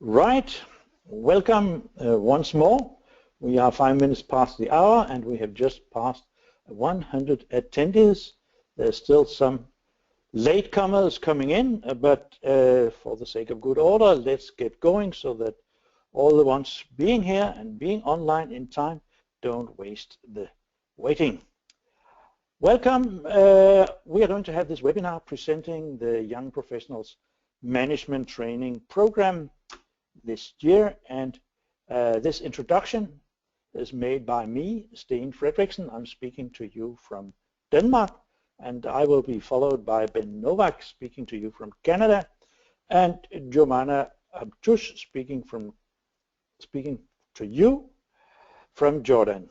Right, welcome once more. We are 5 minutes past the hour and we have just passed 100 attendees. There's still some latecomers coming in, but for the sake of good order, let's get going so that all the ones being here and being online in time don't waste the waiting. Welcome. We are going to have this webinar presenting the Young Professionals Management Training Program this year, and this introduction is made by me, Sten Fredriksen. I'm speaking to you from Denmark, and I will be followed by Ben Novak speaking to you from Canada, and Jomana Abtush speaking to you from Jordan.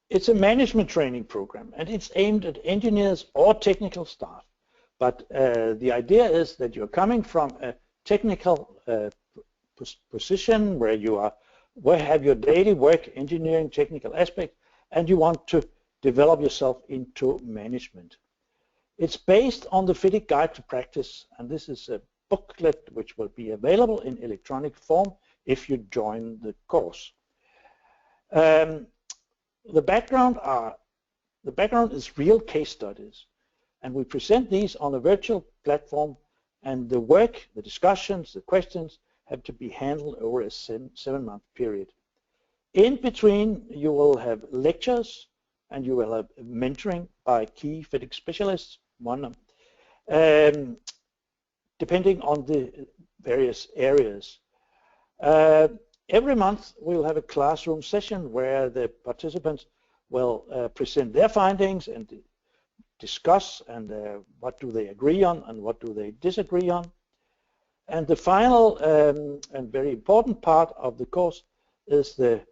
It's a management training program, and it's aimed at engineers or technical staff. But the idea is that you're coming from a technical position where you have your daily work, engineering, technical aspect, and you want to develop yourself into management. It's based on the FIDIC Guide to Practice, and this is a booklet which will be available in electronic form if you join the course. The background is real case studies. And we present these on a virtual platform, and the work, the discussions, the questions have to be handled over a 7-month period. In between, you will have lectures and you will have mentoring by key FIDIC specialists, depending on the various areas. Every month, we will have a classroom session where the participants will present their findings and discuss and what do they agree on and what do they disagree on. And the final and very important part of the course is the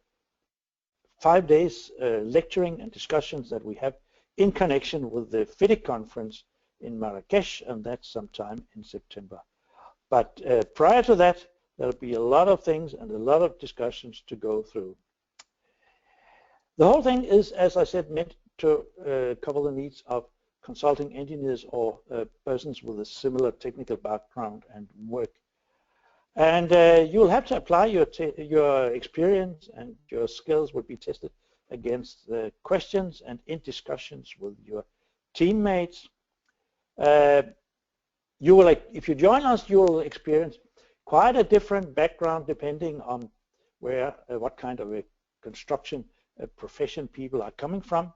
5 days lecturing and discussions that we have in connection with the FIDIC conference in Marrakesh, and that's sometime in September. But prior to that, there'll be a lot of things and a lot of discussions to go through. The whole thing is, as I said, meant to cover the needs of consulting engineers or persons with a similar technical background and work. And you will have to apply your experience, and your skills will be tested against the questions and in discussions with your teammates. If you join us, you will experience quite a different background depending on what kind of a construction profession people are coming from.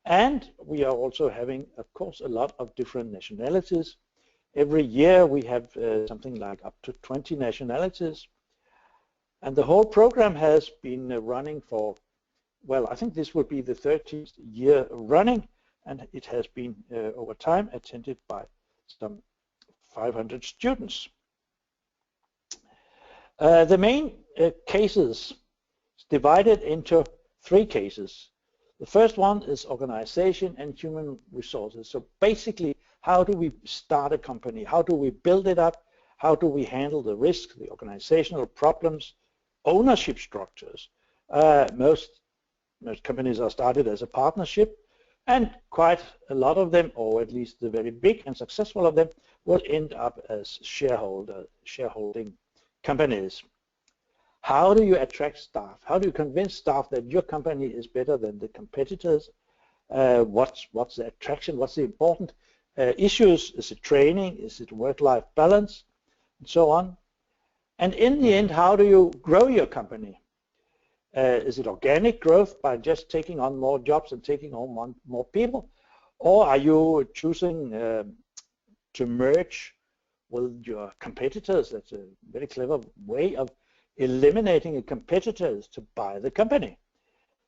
And we are also having, of course, a lot of different nationalities. Every year we have something like up to 20 nationalities. And the whole program has been running for, well, I think this will be the 13th year running, and it has been, over time, attended by some 500 students. The main cases is divided into 3 cases. The first one is organization and human resources. So basically, how do we start a company? How do we build it up? How do we handle the risk, the organizational problems, ownership structures? Most companies are started as a partnership, and quite a lot of them, or at least the very big and successful of them, will end up as shareholding companies. How do you attract staff? How do you convince staff that your company is better than the competitors? What's the attraction? What's the important issues? Is it training? Is it work-life balance? And so on. And in the end, how do you grow your company? Is it organic growth by just taking on more jobs and taking on more people? Or are you choosing to merge with your competitors? That's a very clever way of eliminating a competitor, is to buy the company.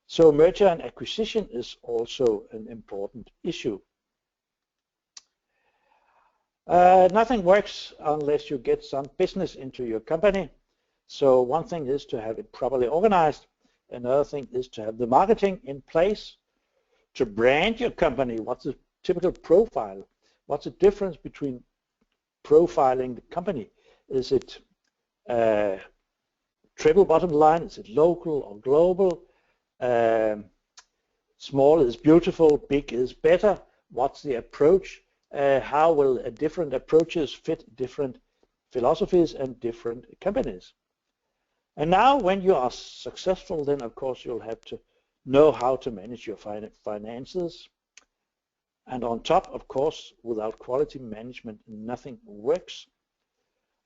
So merger and acquisition is also an important issue. Nothing works unless you get some business into your company. So one thing is to have it properly organized. Another thing is to have the marketing in place, to brand your company. What's the typical profile? What's the difference between profiling the company? Is it triple bottom line? Is it local or global? Small is beautiful, big is better. What's the approach? how will different approaches fit different philosophies and different companies. And now when you are successful, then of course you'll have to know how to manage your finances. And on top, of course, without quality management, nothing works.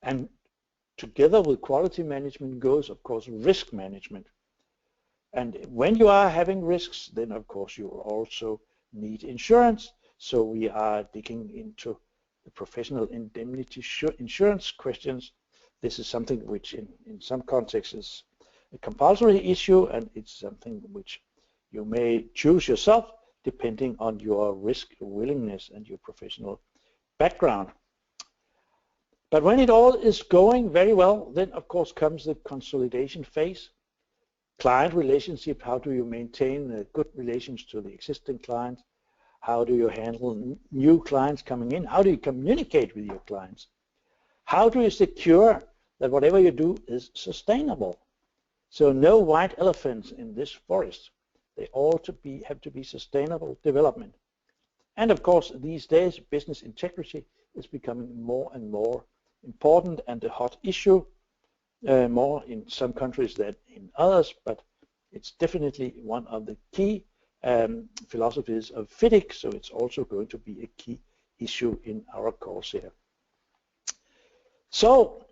And together with quality management goes, of course, risk management. And when you are having risks, then of course you also need insurance. So we are digging into the professional indemnity insurance questions. This is something which in some contexts is a compulsory issue, and it's something which you may choose yourself depending on your risk willingness and your professional background. But when it all is going very well, then of course comes the consolidation phase. Client relationship, how do you maintain good relations to the existing clients? How do you handle new clients coming in? How do you communicate with your clients? How do you secure that whatever you do is sustainable? So no white elephants in this forest. They all have to be sustainable development. And of course, these days, business integrity is becoming more and more important and a hot issue, more in some countries than in others, but it's definitely one of the key philosophies of FIDIC, so it's also going to be a key issue in our course here. So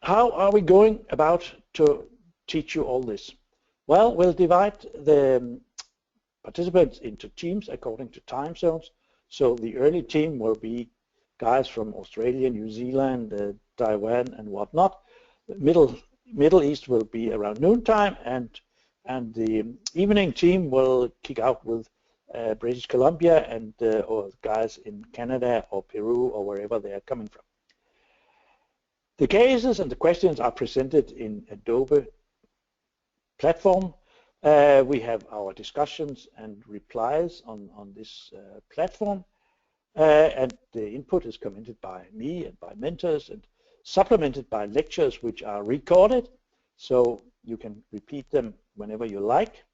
how are we going about to teach you all this? Well, we'll divide the participants into teams according to time zones. So the early team will be guys from Australia, New Zealand, Taiwan, and whatnot. The Middle East will be around noontime, and the evening team will kick out with British Columbia and or guys in Canada or Peru or wherever they are coming from. The cases and the questions are presented in Adobe platform. We have our discussions and replies on this platform, and the input is commented by me and by mentors and supplemented by lectures which are recorded, so you can repeat them whenever you like.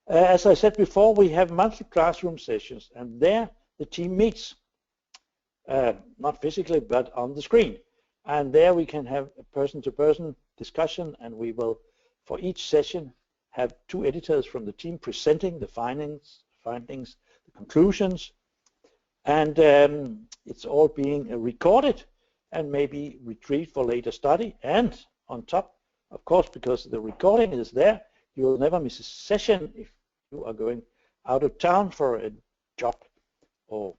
As I said before, we have monthly classroom sessions, and there the team meets, not physically but on the screen, and there we can have a person-to-person discussion, and we will for each session have two editors from the team presenting the findings, the conclusions, and it's all being recorded and maybe retrieved for later study. And on top, of course, because the recording is there, you will never miss a session if you are going out of town for a job or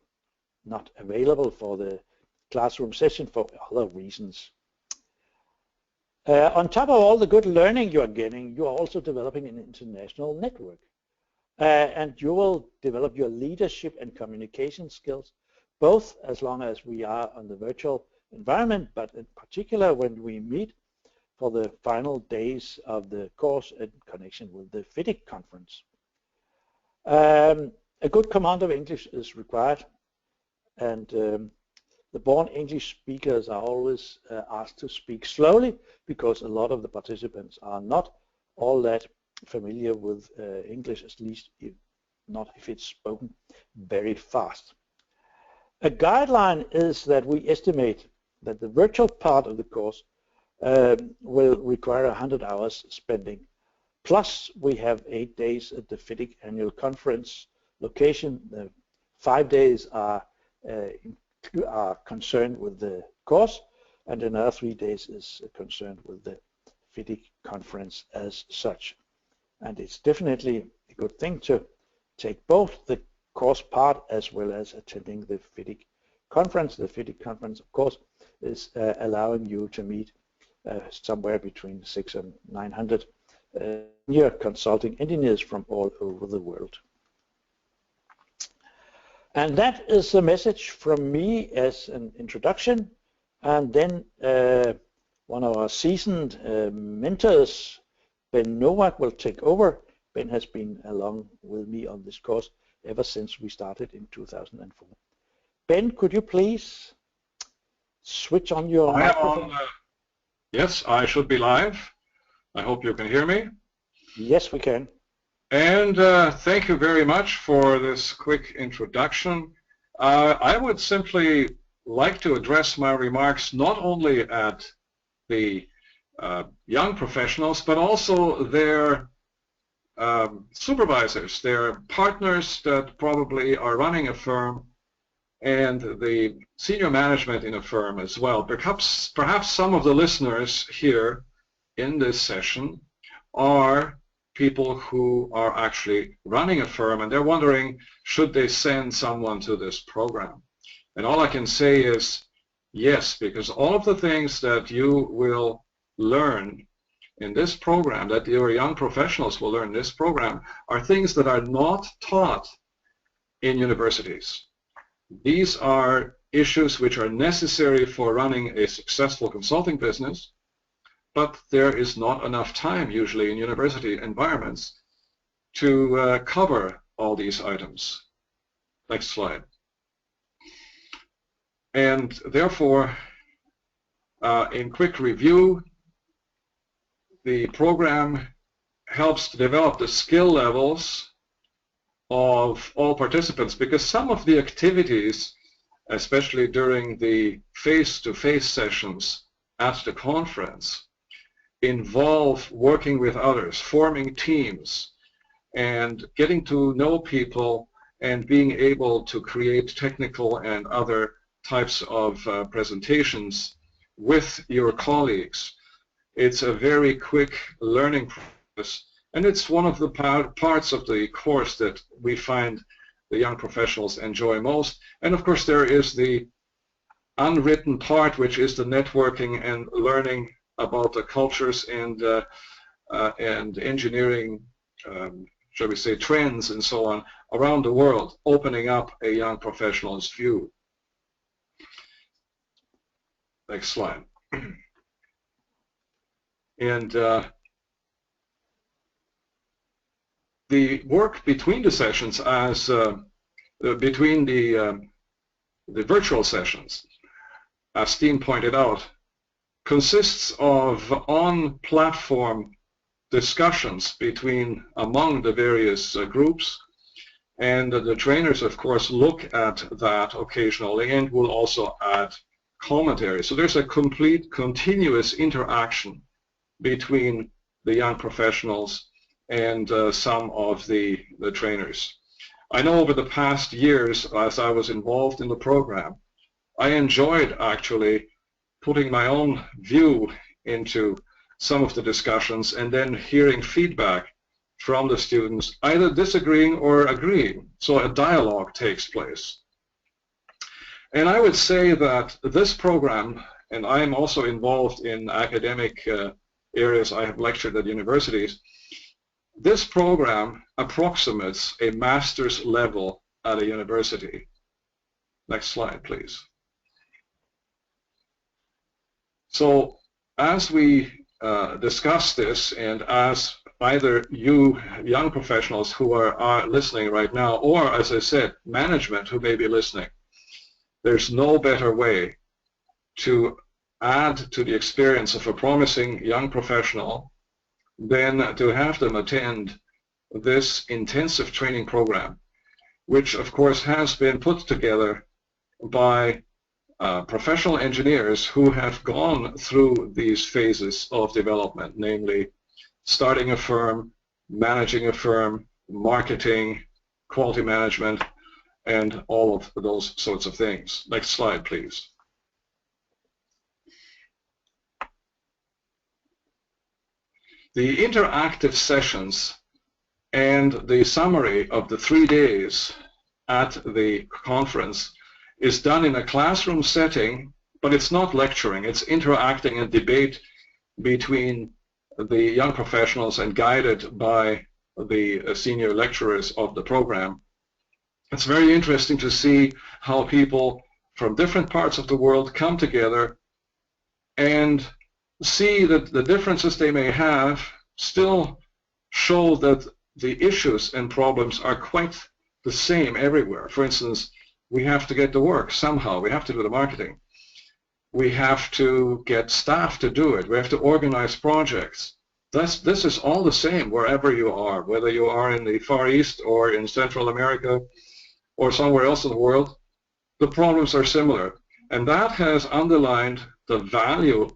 not available for the classroom session for other reasons. On top of all the good learning you are getting, you are also developing an international network. And you will develop your leadership and communication skills, both as long as we are on the virtual environment, but in particular when we meet for the final days of the course in connection with the FIDIC conference. A good command of English is required, and the born English speakers are always asked to speak slowly, because a lot of the participants are not all that familiar with English, at least if it's spoken very fast. A guideline is that we estimate that the virtual part of the course will require 100 hours spending. Plus, we have 8 days at the FIDIC annual conference location. The 5 days are concerned with the course, and another 3 days is concerned with the FIDIC conference as such. And it's definitely a good thing to take both the course part as well as attending the FIDIC conference. The FIDIC conference, of course, is allowing you to meet somewhere between 600 and 900 senior consulting engineers from all over the world. And that is a message from me as an introduction. And then one of our seasoned mentors, Ben Nowak, will take over. Ben has been along with me on this course ever since we started in 2004. Ben, could you please switch on your microphone? Yes, I should be live. I hope you can hear me. Yes, we can. And thank you very much for this quick introduction. I would simply like to address my remarks not only at the young professionals, but also their supervisors, their partners that probably are running a firm, and the senior management in a firm as well. Perhaps some of the listeners here in this session are people who are actually running a firm, and they're wondering, should they send someone to this program? And all I can say is yes, because all of the things that you will learn in this program, that your young professionals will learn in this program, are things that are not taught in universities. These are issues which are necessary for running a successful consulting business, but there is not enough time usually in university environments to cover all these items. Next slide. And therefore, in quick review, the program helps to develop the skill levels of all participants, because some of the activities, especially during the face-to-face sessions at the conference, involve working with others, forming teams, and getting to know people and being able to create technical and other types of presentations with your colleagues. It's a very quick learning process, and it's one of the parts of the course that we find the young professionals enjoy most. And of course there is the unwritten part, which is the networking and learning about the cultures and engineering, shall we say, trends and so on around the world, opening up a young professional's view. Next slide. And the work between the sessions, as between the virtual sessions, as Steen pointed out, consists of on-platform discussions among the various groups, and the trainers, of course, look at that occasionally and will also add commentary. So there's a complete, continuous interaction between the young professionals and some of the trainers. I know over the past years, as I was involved in the program, I enjoyed actually putting my own view into some of the discussions and then hearing feedback from the students, either disagreeing or agreeing. So a dialogue takes place. And I would say that this program, and I am also involved in academic areas, I have lectured at universities, this program approximates a master's level at a university. Next slide, please. So as we discuss this, and as either you young professionals who are listening right now, or as I said, management who may be listening, there's no better way to add to the experience of a promising young professional than to have them attend this intensive training program, which of course has been put together by professional engineers who have gone through these phases of development, namely starting a firm, managing a firm, marketing, quality management, and all of those sorts of things. Next slide, please. The interactive sessions and the summary of the 3 days at the conference is done in a classroom setting, but it's not lecturing. It's interacting and debate between the young professionals and guided by the senior lecturers of the program. It's very interesting to see how people from different parts of the world come together and see that the differences they may have still show that the issues and problems are quite the same everywhere. For instance, we have to get to work somehow. We have to do the marketing. We have to get staff to do it. We have to organize projects. This is all the same wherever you are, whether you are in the Far East or in Central America or somewhere else in the world. the problems are similar. And that has underlined the value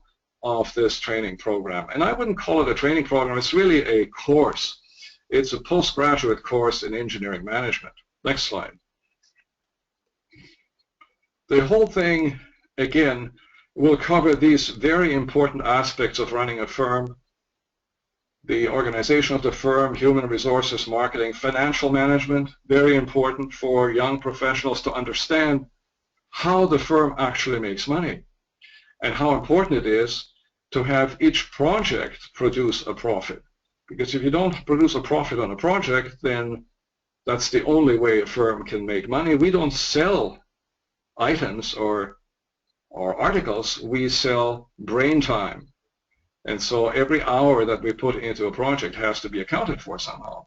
of this training program. And I wouldn't call it a training program, it's really a course. It's a postgraduate course in engineering management. Next slide. The whole thing, again, will cover these very important aspects of running a firm: the organization of the firm, human resources, marketing, financial management, very important for young professionals to understand how the firm actually makes money and how important it is to have each project produce a profit. Because if you don't produce a profit on a project, then that's the only way a firm can make money. We don't sell items or articles, we sell brain time. And so every hour that we put into a project has to be accounted for somehow.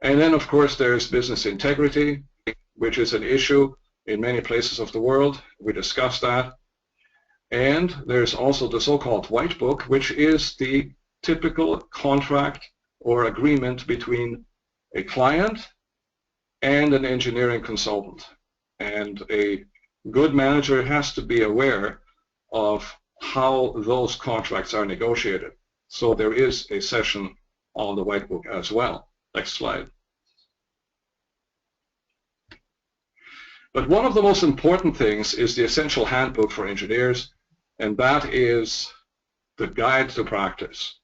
And then, of course, there's business integrity, which is an issue in many places of the world. We discussed that. And there's also the so-called white book, which is the typical contract or agreement between a client and an engineering consultant. And a good manager has to be aware of how those contracts are negotiated. So there is a session on the white book as well. Next slide. But one of the most important things is the essential handbook for engineers, and that is the guide to practice.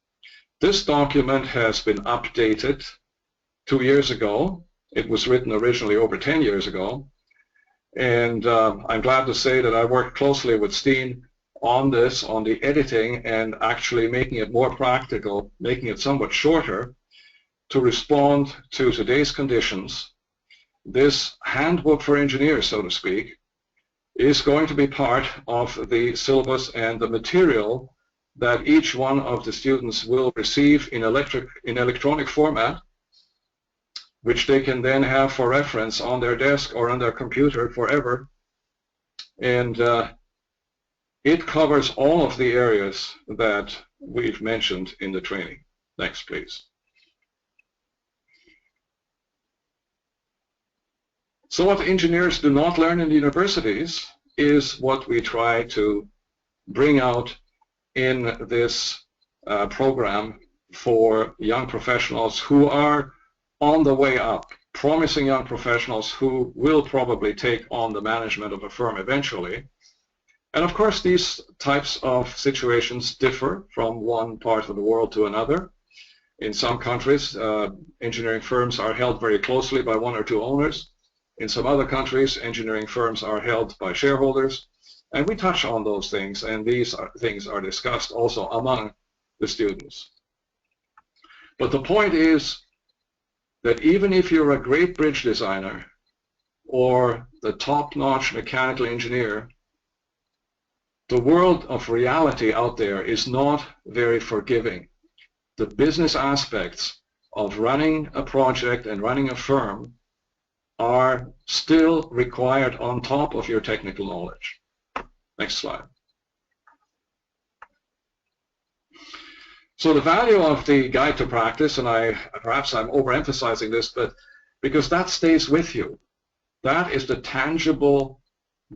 This document has been updated 2 years ago. It was written originally over 10 years ago. And I'm glad to say that I worked closely with Steen on this, on the editing, and actually making it more practical, making it somewhat shorter to respond to today's conditions. This handbook for engineers, so to speak, is going to be part of the syllabus and the material that each one of the students will receive in electronic format, which they can then have for reference on their desk or on their computer forever. And it covers all of the areas that we've mentioned in the training. Next, please. So what engineers do not learn in the universities is what we try to bring out in this program for young professionals who are on the way up, promising young professionals who will probably take on the management of a firm eventually. And of course, these types of situations differ from one part of the world to another. In some countries, engineering firms are held very closely by one or two owners. In some other countries, engineering firms are held by shareholders. And we touch on those things, and these things are discussed also among the students. But the point is that even if you're a great bridge designer or the top-notch mechanical engineer, the world of reality out there is not very forgiving. The business aspects of running a project and running a firm are still required on top of your technical knowledge. Next slide. So the value of the guide to practice, and perhaps I'm overemphasizing this, but because that stays with you, that is the tangible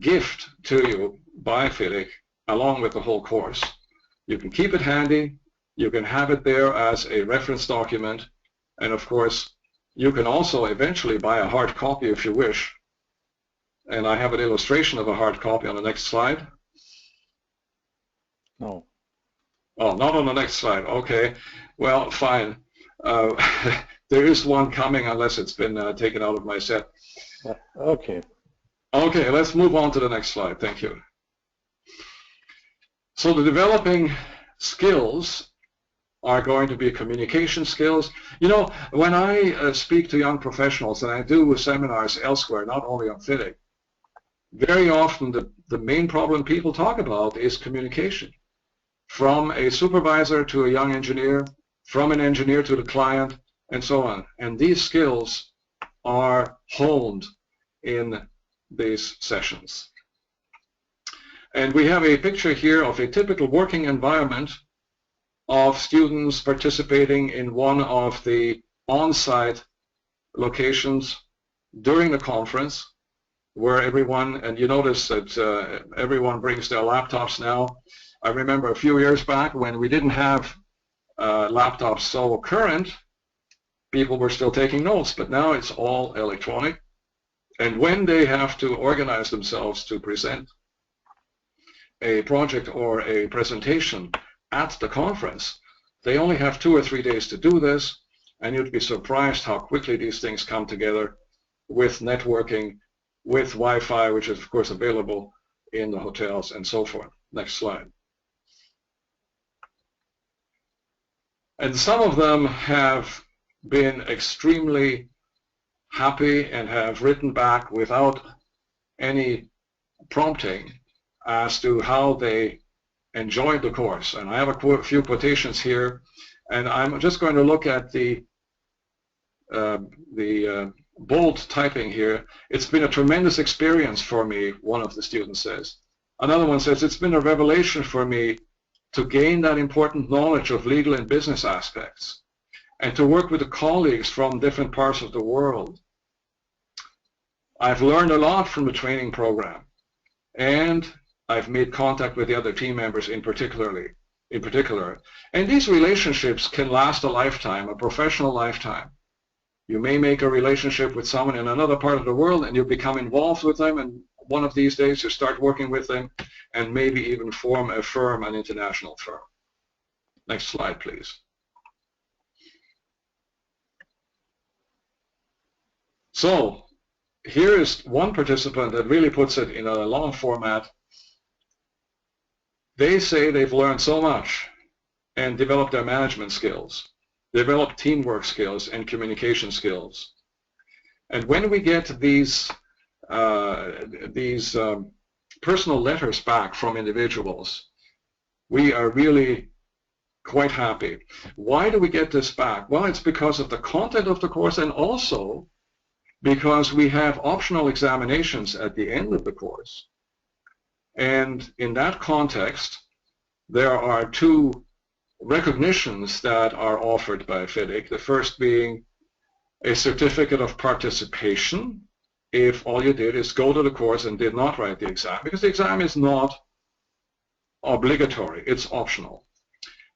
gift to you by FIDIC along with the whole course. You can keep it handy, you can have it there as a reference document, and of course you can also eventually buy a hard copy if you wish. And I have an illustration of a hard copy on the next slide. No. Oh, not on the next slide. Okay. Well, fine. There is one coming unless it's been taken out of my set. Okay. Okay, let's move on to the next slide. Thank you. So the developing skills are going to be communication skills. You know, when I speak to young professionals, and I do seminars elsewhere, not only on FIDIC, very often the main problem people talk about is communication. From a supervisor to a young engineer, from an engineer to the client, and so on. And these skills are honed in these sessions. And we have a picture here of a typical working environment of students participating in one of the on-site locations during the conference. where everyone, and you notice that everyone brings their laptops now. I remember a few years back when we didn't have laptops so current, people were still taking notes, but now it's all electronic. And when they have to organize themselves to present a project or a presentation at the conference, they only have 2 or 3 days to do this, and you'd be surprised how quickly these things come together with networking, with Wi-Fi, which is of course available in the hotels and so forth. Next slide. And some of them have been extremely happy and have written back without any prompting as to how they enjoyed the course. And I have a few quotations here, and I'm just going to look at the bold typing here. It's been a tremendous experience for me, one of the students says. Another one says, it's been a revelation for me to gain that important knowledge of legal and business aspects and to work with the colleagues from different parts of the world. I've learned a lot from the training program, and I've made contact with the other team members in particular. And these relationships can last a lifetime, a professional lifetime. You may make a relationship with someone in another part of the world and you become involved with them, and one of these days you start working with them and maybe even form a firm, an international firm. Next slide, please. So here is one participant that really puts it in a long format. They say they've learned so much and developed their management skills, developed teamwork skills and communication skills. And when we get these personal letters back from individuals, we are really quite happy. Why do we get this back? Well, it's because of the content of the course, and also because we have optional examinations at the end of the course. And in that context, there are 2 recognitions that are offered by FIDIC. The first being a certificate of participation if all you did is go to the course and did not write the exam, because the exam is not obligatory, it's optional.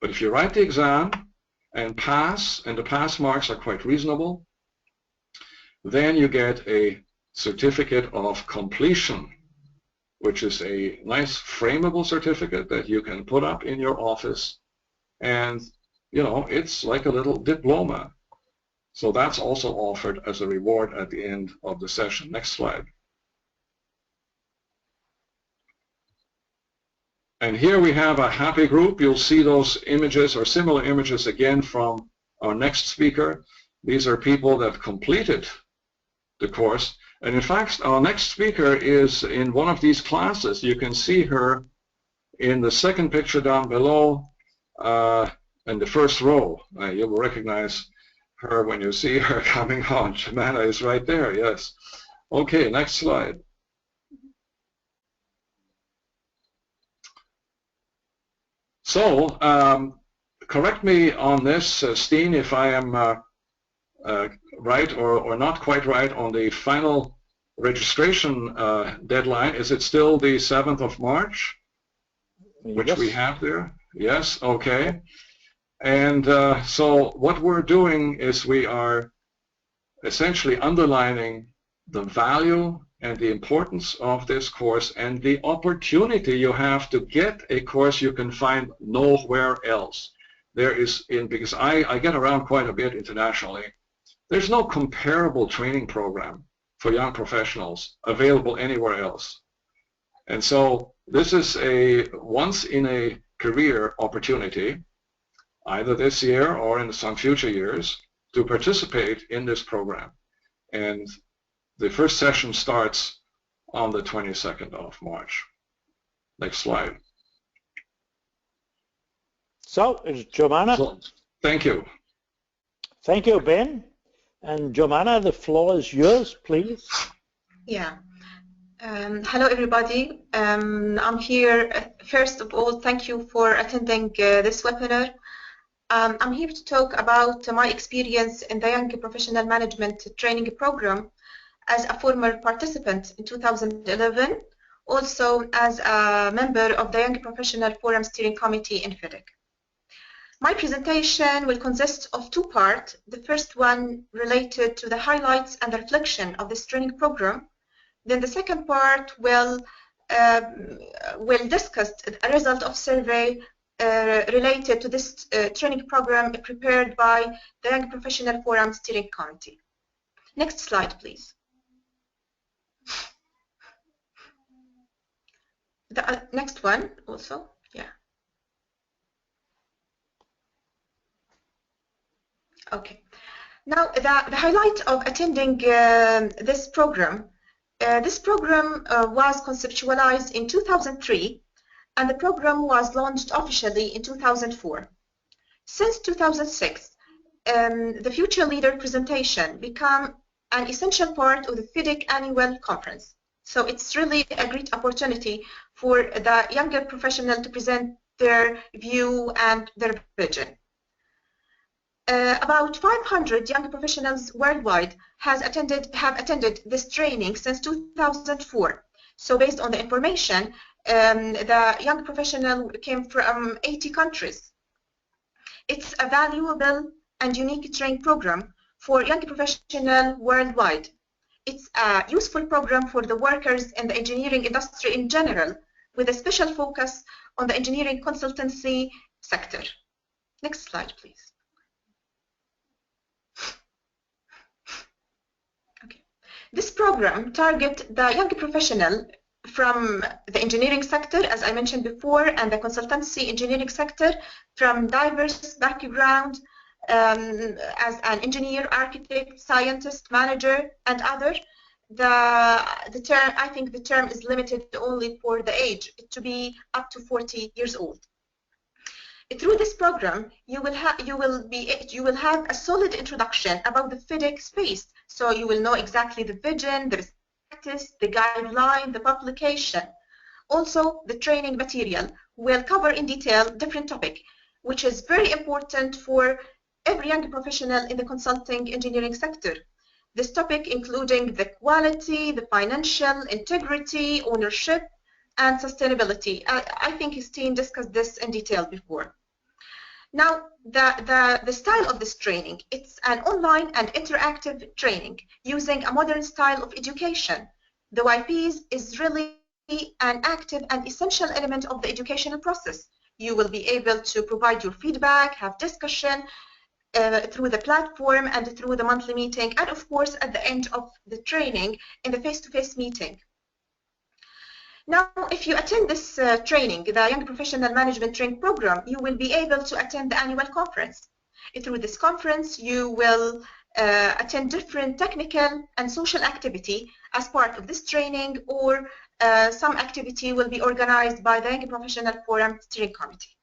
But if you write the exam and pass, and the pass marks are quite reasonable, then you get a certificate of completion, which is a nice frameable certificate that you can put up in your office, and you know, it's like a little diploma. So that's also offered as a reward at the end of the session. Next slide. And here we have a happy group. You'll see those images or similar images again from our next speaker. These are people that completed the course. And in fact, our next speaker is in one of these classes. You can see her in the second picture down below in the first row. You will recognize her when you see her coming on. Jemana is right there, yes. Okay, next slide. So, correct me on this, Steen, if I am right or not quite right on the final registration deadline. Is it still the 7th of March, which we have there? Yes, okay. And so what we're doing is we are essentially underlining the value and the importance of this course and the opportunity you have to get a course you can find nowhere else. There is, because I get around quite a bit internationally, there's no comparable training program for young professionals available anywhere else. And so this is a once-in-a-career opportunity, either this year or in some future years, to participate in this program. And the first session starts on the 22nd of March. Next slide. So, Jemana. So, thank you. Thank you, Ben. And Jemana, the floor is yours, please. Yeah. Hello, everybody. I'm here. First of all, thank you for attending this webinar. I'm here to talk about my experience in the Young Professional Management Training Program. as a former participant in 2011, also as a member of the Young Professional Forum Steering Committee in FIDIC. My presentation will consist of two parts. The first one related to the highlights and the reflection of this training program. Then the second part will discuss a result of survey related to this training program prepared by the Young Professional Forum Steering Committee. Next slide, please. The next one also, yeah. Okay. Now, the highlight of attending this program. This program was conceptualized in 2003, and the program was launched officially in 2004. Since 2006, the Future Leader presentation became an essential part of the FIDIC annual conference. So it's really a great opportunity for the younger professional to present their view and their vision. About 500 young professionals worldwide have attended this training since 2004. So based on the information, the young professional came from 80 countries. It's a valuable and unique training program for young professionals worldwide. It's a useful program for the workers in the engineering industry in general, with a special focus on the engineering consultancy sector. Next slide, please. Okay. This program targets the young professional from the engineering sector, as I mentioned before, and the consultancy engineering sector from diverse background, as an engineer, architect, scientist, manager, and other. The term, I think the term is limited only for the age, to be up to 40 years old. Through this program, you will have a solid introduction about the FIDIC space. So you will know exactly the vision, the practice, the guideline, the publication. Also, the training material will cover in detail different topics, which is very important for every young professional in the consulting engineering sector. This topic including the quality, the financial integrity, ownership, and sustainability. I think his team discussed this in detail before. Now, the style of this training, it's an online and interactive training using a modern style of education. The YPs is really an active and essential element of the educational process. You will be able to provide your feedback, have discussion through the platform and through the monthly meeting, and of course at the end of the training in the face-to-face meeting. Now, if you attend this training, the Young Professional Management Training Program, you will be able to attend the annual conference. Through this conference, you will attend different technical and social activity as part of this training, or some activity will be organized by the Young Professional Forum Steering Committee.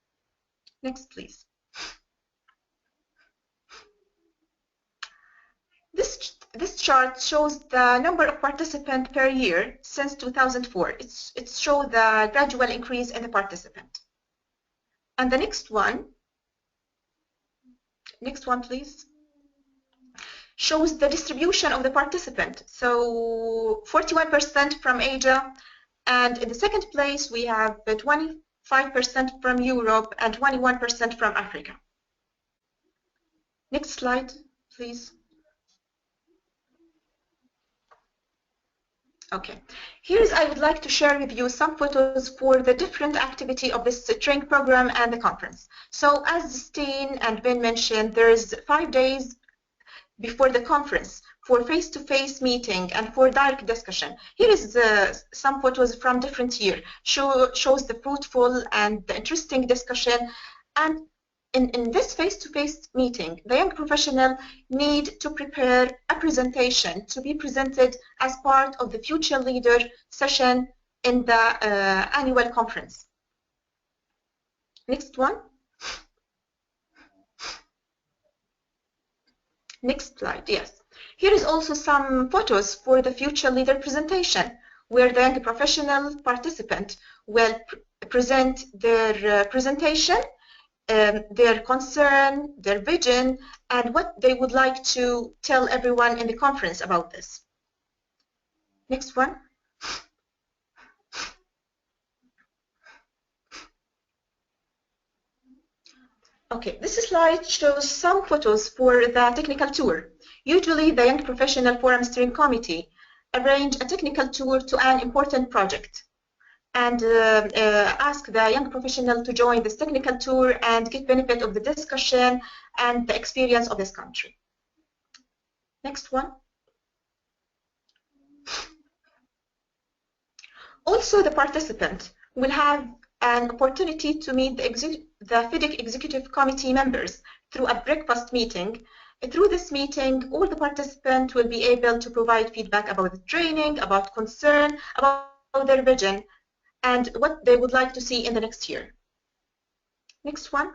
Next, please. This chart shows the number of participants per year since 2004. It shows the gradual increase in the participant. And the next one, please, shows the distribution of the participant. So 41% from Asia, and in the second place we have 25% from Europe and 21% from Africa. Next slide, please. Okay, I would like to share with you some photos for the different activity of this training program and the conference. So as Steen and Ben mentioned, there is 5 days before the conference for face-to-face meeting and for direct discussion. Here is some photos from different years, shows the fruitful and the interesting discussion. And in this face-to-face meeting, the young professional need to prepare a presentation to be presented as part of the Future Leader session in the annual conference. Next one. Next slide, yes. Here is also some photos for the Future Leader presentation, where the young professional participant will present their presentation, their concern, their vision, and what they would like to tell everyone in the conference about this. Next one. Okay, this slide shows some photos for the technical tour. Usually, the Young Professional Forum Steering Committee arrange a technical tour to an important project and ask the young professional to join this technical tour and get benefit of the discussion and the experience of this country. Next one. Also, the participant will have an opportunity to meet the FIDIC Executive Committee members through a breakfast meeting. Through this meeting, all the participants will be able to provide feedback about the training, about concern, about their vision, and what they would like to see in the next year. Next one.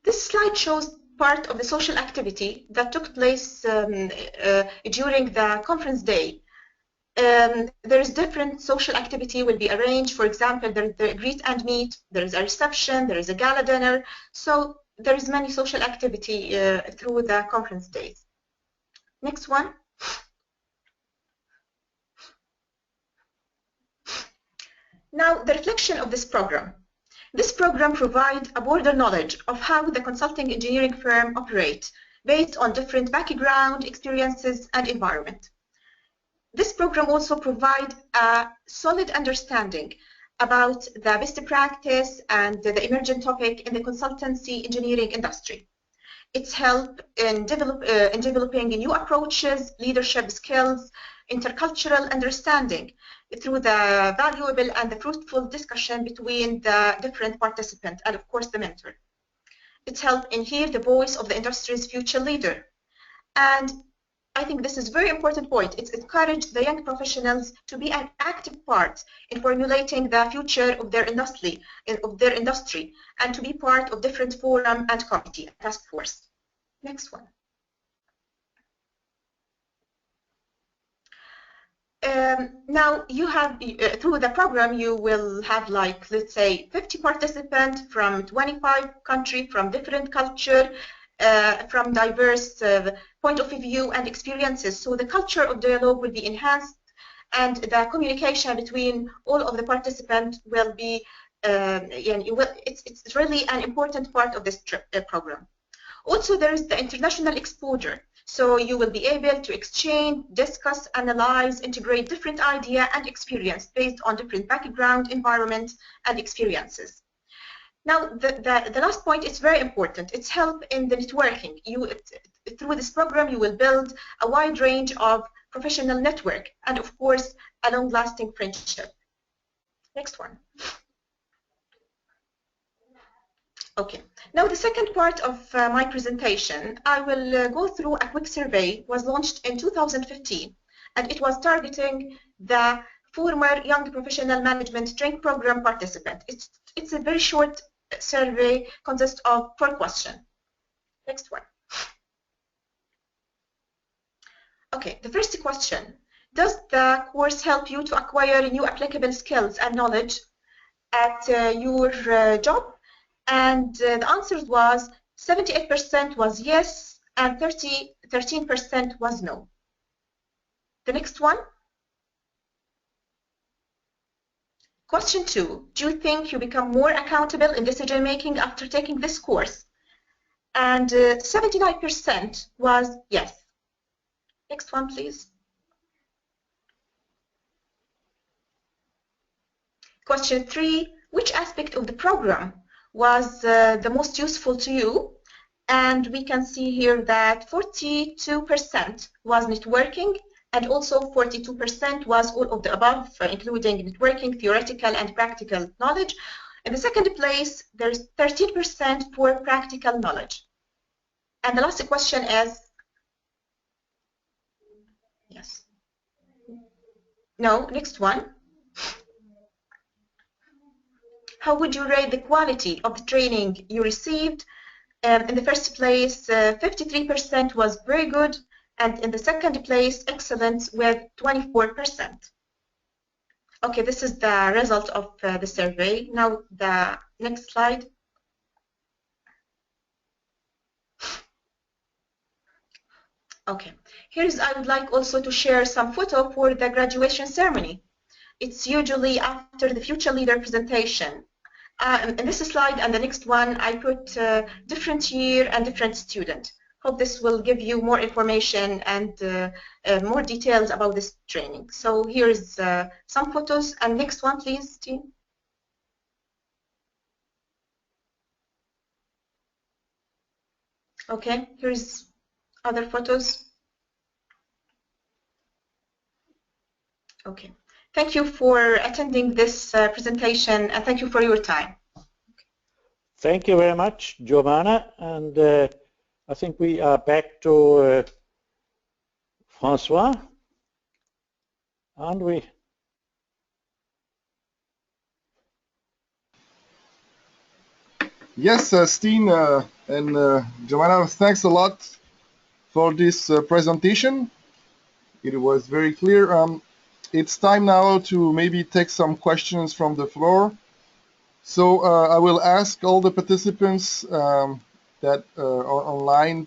This slide shows part of the social activity that took place during the conference day. There is different social activity will be arranged. For example, there is the greet and meet, there is a reception, there is a gala dinner. So there is many social activity through the conference days. Next one. Now, the reflection of this program. This program provides a broader knowledge of how the consulting engineering firm operates based on different background, experiences, and environment. This program also provides a solid understanding about the best practice and the emerging topic in the consultancy engineering industry. It's help in developing new approaches, leadership skills, intercultural understanding through the valuable and the fruitful discussion between the different participants and, of course, the mentor. It's help in hear the voice of the industry's future leader. And I think this is a very important point. It's encouraged the young professionals to be an active part in formulating the future of their industry, and to be part of different forum and committee, task force. Next one. Now you have, through the program, you will have, like, let's say 50 participants from 25 countries, from different culture, from diverse point of view and experiences. So the culture of dialogue will be enhanced, and the communication between all of the participants will be, it's really an important part of this program. Also, there is the international exposure. So you will be able to exchange, discuss, analyze, integrate different ideas and experience based on different background, environment, and experiences. Now, the last point is very important. It's help in the networking. Through this program, you will build a wide range of professional network and, of course, a long-lasting friendship. Next one. Okay. Now, the second part of my presentation, I will go through a quick survey. Was launched in 2015, and it was targeting the former Young Professional Management Training Program participant. It's a very short survey, consists of 4 questions. Next one. Okay, the first question. Does the course help you to acquire new applicable skills and knowledge at your job? And the answer was 78% was yes, and 13% was no. The next one. Question 2. Do you think you become more accountable in decision making after taking this course? And 79% was yes. Next one, please. Question 3. Which aspect of the program was the most useful to you? And we can see here that 42% was networking, and also 42% was all of the above, including networking, theoretical and practical knowledge. In the second place, there's 13% for practical knowledge. And the last question is, yes. No, next one. How would you rate the quality of the training you received? In the first place, 53% was very good, and in the second place, excellent, with 24%. Okay, this is the result of the survey. Now, the next slide. Okay. I would like also to share some photo for the graduation ceremony. It's usually after the future leader presentation. In this slide and the next one, I put different year and different student. Hope this will give you more information and more details about this training. So here's some photos. And next one, please, team. Okay, here's other photos. Okay. Thank you for attending this presentation, and thank you for your time. Thank you very much, Giovanna. And I think we are back to Francois, aren't we? Yes, Steen and Giovanna, thanks a lot for this presentation. It was very clear. It's time now to maybe take some questions from the floor. So I will ask all the participants that are online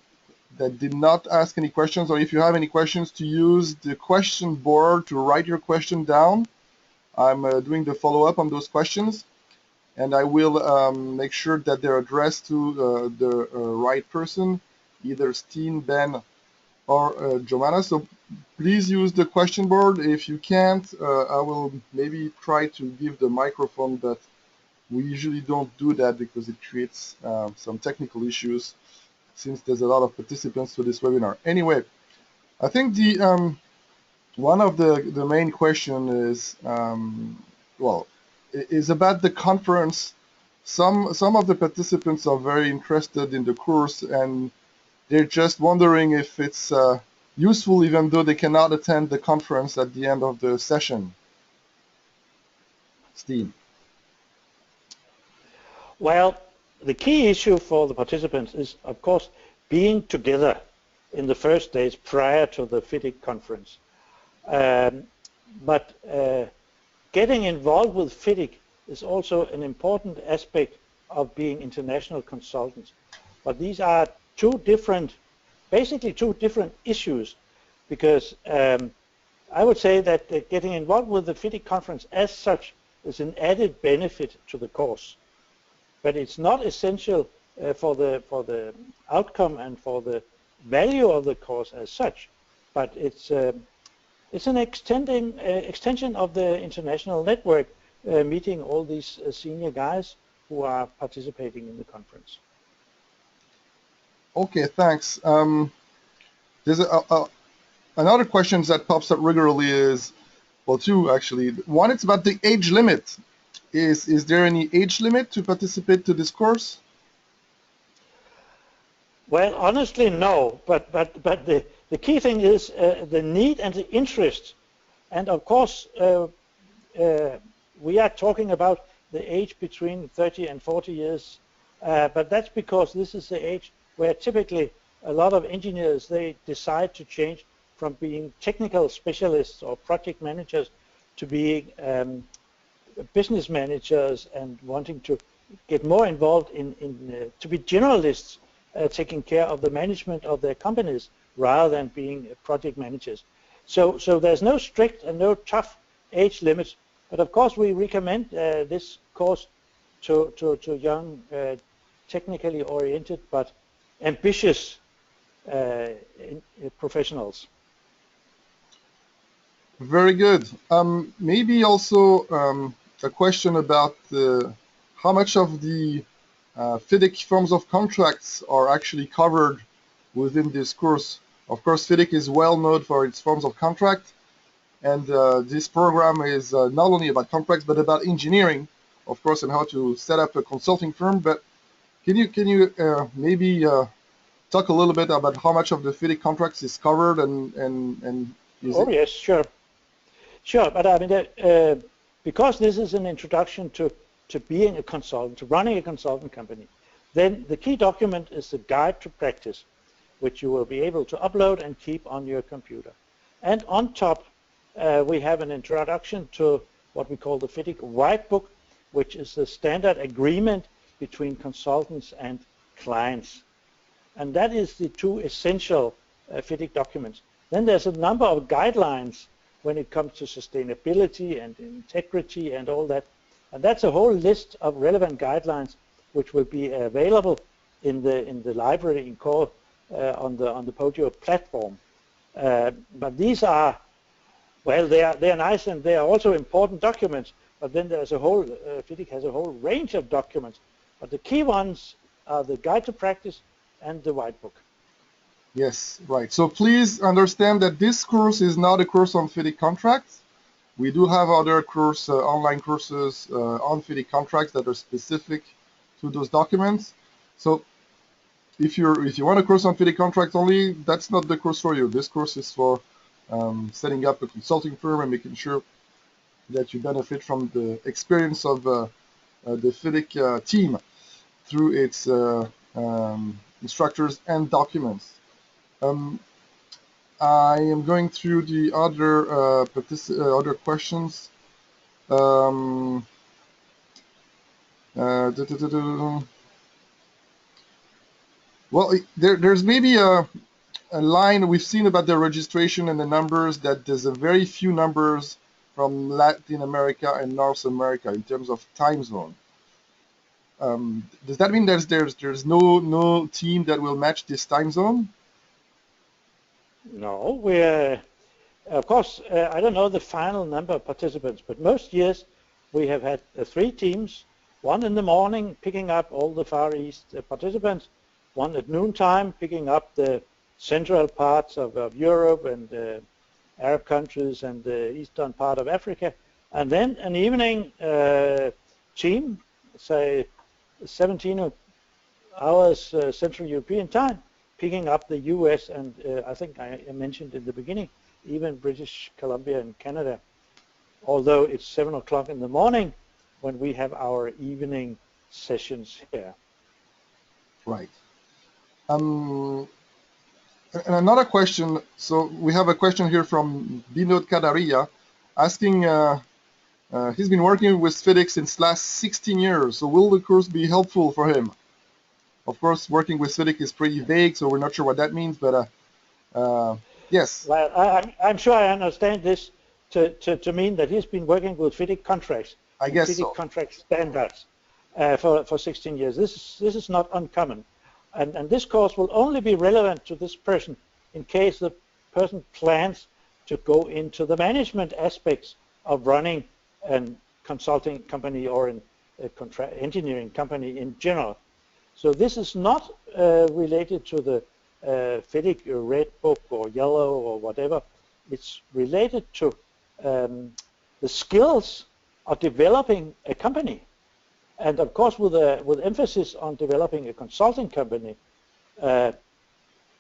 that did not ask any questions, or if you have any questions, to use the question board to write your question down. I'm doing the follow-up on those questions, and I will make sure that they're addressed to the right person, either Steen, Ben, or Giovanna. So please use the question board. If you can't, I will maybe try to give the microphone, but we usually don't do that because it creates some technical issues since there's a lot of participants to this webinar. Anyway, I think the one of the main question is is about the conference. Some of the participants are very interested in the course, and they're just wondering if it's useful, even though they cannot attend the conference at the end of the session. Steve. Well, the key issue for the participants is, of course, being together in the first days prior to the FIDIC conference. But getting involved with FIDIC is also an important aspect of being international consultants. But these are basically two different issues, because I would say that getting involved with the FIDIC conference as such is an added benefit to the course. But it's not essential for the outcome and for the value of the course as such. But it's an extension of the international network, meeting all these senior guys who are participating in the conference. Okay, thanks. There's another question that pops up regularly is, well, two actually. One, it's about the age limit. Is there any age limit to participate to this course? Well, honestly, no. But the key thing is the need and the interest. And of course, we are talking about the age between 30 and 40 years. But that's because this is the age where typically a lot of engineers, they decide to change from being technical specialists or project managers to being business managers and wanting to get more involved to be generalists, taking care of the management of their companies rather than being project managers. So there's no strict and no tough age limits, but of course we recommend this course to young, technically oriented but ambitious professionals. Very good. Maybe also a question about how much of the FIDIC forms of contracts are actually covered within this course. Of course, FIDIC is well known for its forms of contract, and this program is not only about contracts but about engineering, of course, and how to set up a consulting firm. But can you maybe talk a little bit about how much of the FIDIC contracts is covered and oh yes, sure. But I mean, because this is an introduction to being a consultant, to running a consultant company, then the key document is the guide to practice, which you will be able to upload and keep on your computer. And on top, we have an introduction to what we call the FIDIC White Book, which is the standard agreement between consultants and clients. And that is the two essential FIDIC documents. Then there's a number of guidelines when it comes to sustainability and integrity and all that. And that's a whole list of relevant guidelines which will be available in the library in core on the Podio platform. But these are, well, they are nice, and they are also important documents. But then there's a whole FIDIC has a whole range of documents. But the key ones are the Guide to Practice and the White Book. Yes, right. So please understand that this course is not a course on FIDIC contracts. We do have other course, online courses on FIDIC contracts that are specific to those documents. So if you want a course on FIDIC contracts only, that's not the course for you. This course is for setting up a consulting firm and making sure that you benefit from the experience of the FIDIC team through its instructors and documents. I am going through the other questions. Well, there's maybe a line we've seen about the registration and the numbers, that there's a very few numbers from Latin America and North America in terms of time zone. Does that mean there's no team that will match this time zone? No, of course, I don't know the final number of participants, but most years we have had 3 teams, one in the morning picking up all the Far East participants, one at noontime picking up the central parts of Europe and Arab countries and the eastern part of Africa, and then an evening team, say 17 hours Central European time, picking up the US and I think I mentioned in the beginning, even British Columbia and Canada, although it's 7 o'clock in the morning when we have our evening sessions here. Right. And another question, so we have a question here from Binod Kadaria asking, he's been working with FIDIC since last 16 years, so will the course be helpful for him? Of course, working with FIDIC is pretty vague, so we're not sure what that means, but yes. Well, I'm sure I understand this to mean that he's been working with FIDIC contracts, I guess FIDIC so. contract standards for 16 years. This is not uncommon. And this course will only be relevant to this person in case the person plans to go into the management aspects of running a consulting company or an engineering company in general. So this is not related to the FIDIC red book or yellow or whatever. It's related to the skills of developing a company. And of course with emphasis on developing a consulting company. But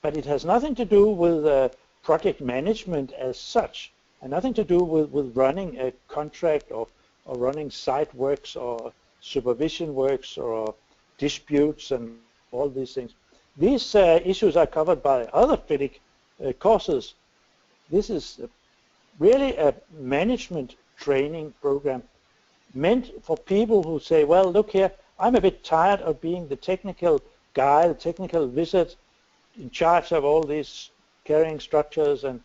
it has nothing to do with project management as such, and nothing to do with running a contract or running site works or supervision works or disputes and all these things. These issues are covered by other FIDIC courses. This is really a management training program meant for people who say, well, look here, I'm a bit tired of being the technical guy, the technical wizard in charge of all these carrying structures and